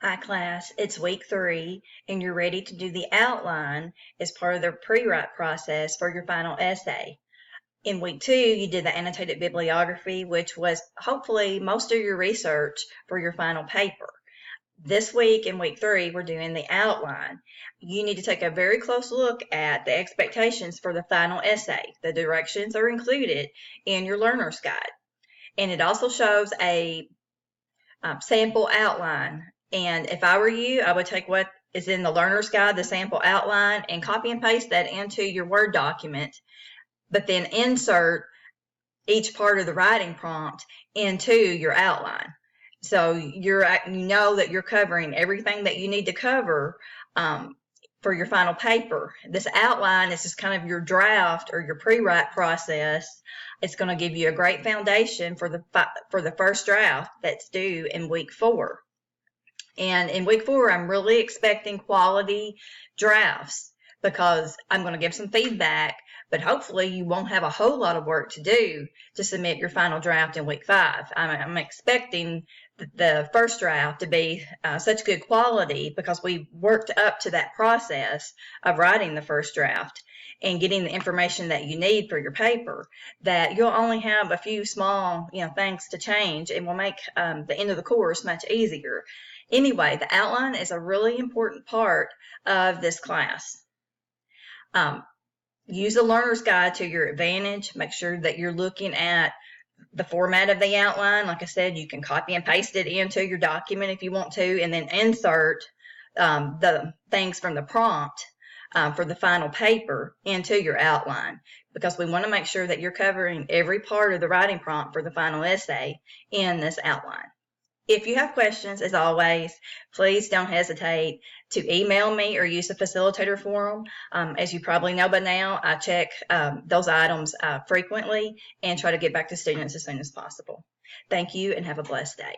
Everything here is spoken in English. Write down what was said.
Hi class, it's week 3 and you're ready to do the outline as part of the pre-write process for your final essay. In week 2, you did the annotated bibliography, which was hopefully most of your research for your final paper. This week in week 3, we're doing the outline. You need to take a very close look at the expectations for the final essay. The directions are included in your learner's guide. And it also shows a sample outline. And if I were you, I would take what is in the learner's guide, the sample outline, and copy and paste that into your Word document, but then insert each part of the writing prompt into your outline. So you know that you're covering everything that you need to cover for your final paper. This outline is just kind of your draft or your pre-write process. It's going to give you a great foundation for the first draft that's due in week 4. And in week 4, I'm really expecting quality drafts because I'm going to give some feedback, but hopefully you won't have a whole lot of work to do to submit your final draft in week 5. I'm expecting the first draft to be such good quality because we worked up to that process of writing the first draft and getting the information that you need for your paper, that you'll only have a few small things to change, and will make the end of the course much easier. Anyway, the outline is a really important part of this class. Use the learner's guide to your advantage. Make sure that you're looking at the format of the outline. Like I said, you can copy and paste it into your document if you want to, and then insert the things from the prompt for the final paper into your outline, because we want to make sure that you're covering every part of the writing prompt for the final essay in this outline. If you have questions, as always, please don't hesitate to email me or use the facilitator forum. As you probably know by now, I check those items frequently and try to get back to students as soon as possible. Thank you and have a blessed day.